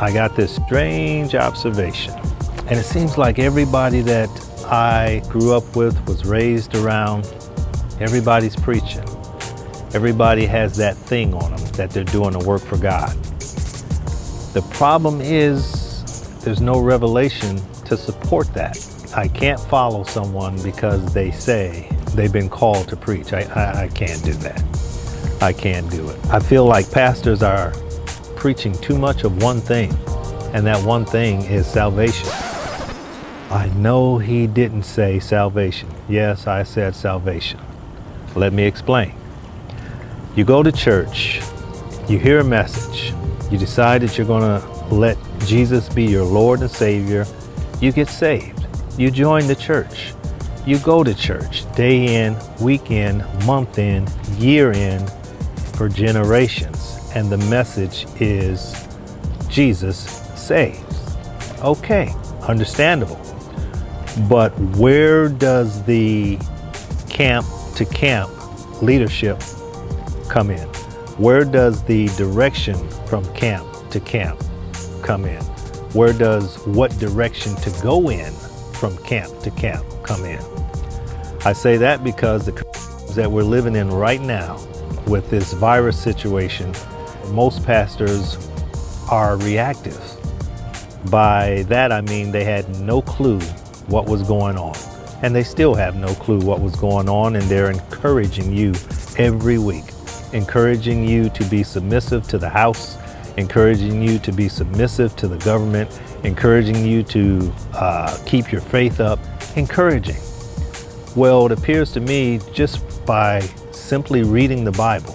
I got this strange observation, and it seems like everybody that I grew up with, was raised around, everybody's preaching. Everybody has that thing on them that they're doing the work for God. The problem is there's no revelation to support that. I can't follow someone because they say they've been called to preach. I can't do that. I can't do it. I feel like pastors are preaching too much of one thing, and that one thing is salvation. I know he didn't say salvation. Yes, I said salvation. Let me explain. You go to church, you hear a message, you decide that you're going to let Jesus be your Lord and Savior, you get saved. You join the church. You go to church day in, week in, month in, year in, for generations. And the message is Jesus saves. Okay, understandable. But where does the camp to camp leadership come in? Where does the direction from camp to camp come in? Where does what direction to go in from camp to camp come in? I say that because the that we're living in right now with this virus situation, most pastors are reactive. By that I mean they had no clue what was going on. And they still have no clue what was going on, and they're encouraging you every week, encouraging you to be submissive to the House, encouraging you to be submissive to the government, encouraging you to keep your faith up, encouraging. Well, it appears to me just by simply reading the Bible,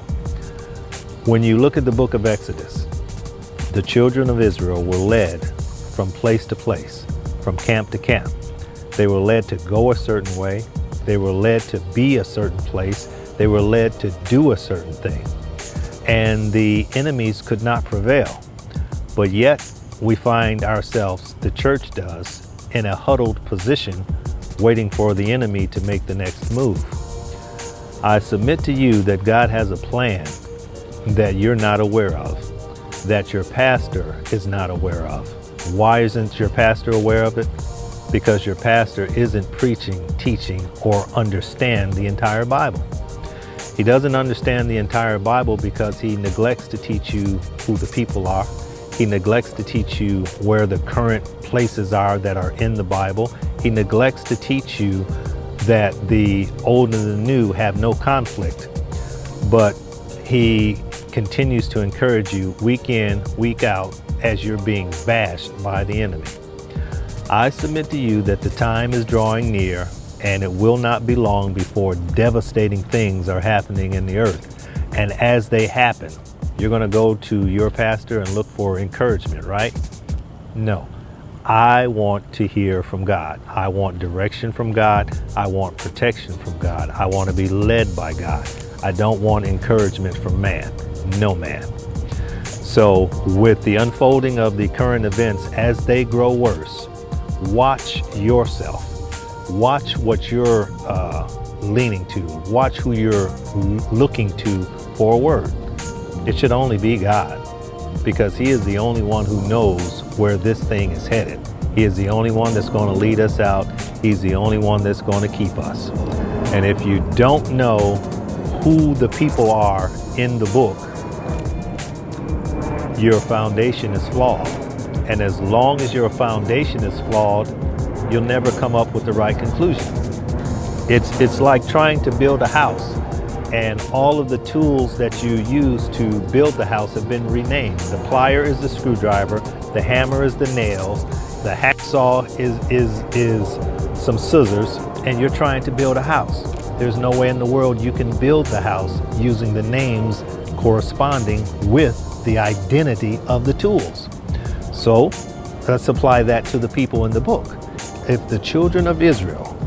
when you look at the book of Exodus, the children of Israel were led from place to place, from camp to camp. They were led to go a certain way. They were led to be a certain place. They were led to do a certain thing. And the enemies could not prevail. But yet we find ourselves, the church does, in a huddled position, waiting for the enemy to make the next move. I submit to you that God has a plan that you're not aware of, that your pastor is not aware of. Why isn't your pastor aware of it? Because your pastor isn't preaching, teaching, or understand the entire Bible. He doesn't understand the entire Bible because he neglects to teach you who the people are. He neglects to teach you where the current places are that are in the Bible. He neglects to teach you that the old and the new have no conflict. But he continues to encourage you week in, week out, as you're being bashed by the enemy. I submit to you that the time is drawing near, and it will not be long before devastating things are happening in the earth. And as they happen, you're going to go to your pastor and look for encouragement, right? No. I want to hear from God. I want direction from God. I want protection from God. I want to be led by God. I don't want encouragement from man. No man. So with the unfolding of the current events as they grow worse, watch yourself. Watch what you're leaning to. Watch who you're looking to for a word. It should only be God, because he is the only one who knows where this thing is headed. He is the only one that's going to lead us out. He's the only one that's going to keep us. And if you don't know who the people are in the book, your foundation is flawed. And as long as your foundation is flawed, you'll never come up with the right conclusion. It's like trying to build a house, and all of the tools that you use to build the house have been renamed. The plier is the screwdriver, the hammer is the nails, the hacksaw is some scissors, and you're trying to build a house. There's no way in the world you can build the house using the names corresponding with the identity of the tools. So let's apply that to the people in the book. If the children of Israel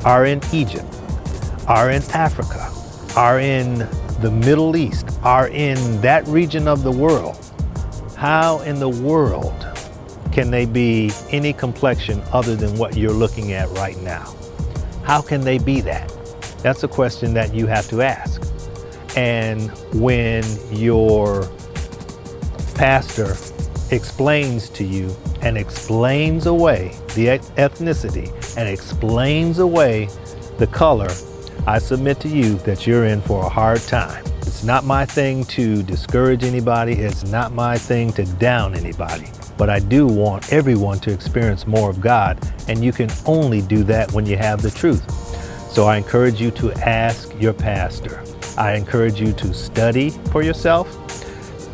are in Egypt, are in Africa, are in the Middle East, are in that region of the world, how in the world can they be any complexion other than what you're looking at right now? How can they be that? That's a question that you have to ask. And when your pastor explains to you and explains away the ethnicity and explains away the color, I submit to you that you're in for a hard time. It's not my thing to discourage anybody. It's not my thing to down anybody. But I do want everyone to experience more of God, and you can only do that when you have the truth. So I encourage you to ask your pastor. I encourage you to study for yourself,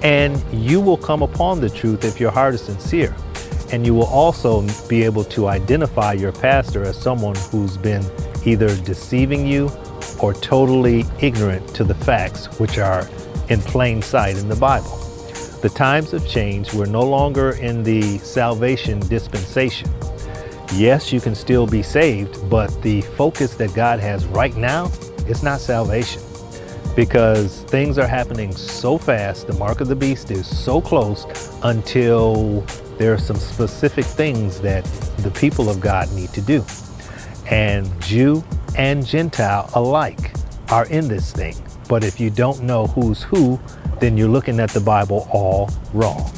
and you will come upon the truth if your heart is sincere. And you will also be able to identify your pastor as someone who's been either deceiving you or totally ignorant to the facts, which are in plain sight in the Bible. The times have changed. We're no longer in the salvation dispensation. Yes, you can still be saved, but the focus that God has right now is not salvation, because things are happening so fast. The mark of the beast is so close until there are some specific things that the people of God need to do. And Jew and Gentile alike are in this thing. But if you don't know who's who, then you're looking at the Bible all wrong.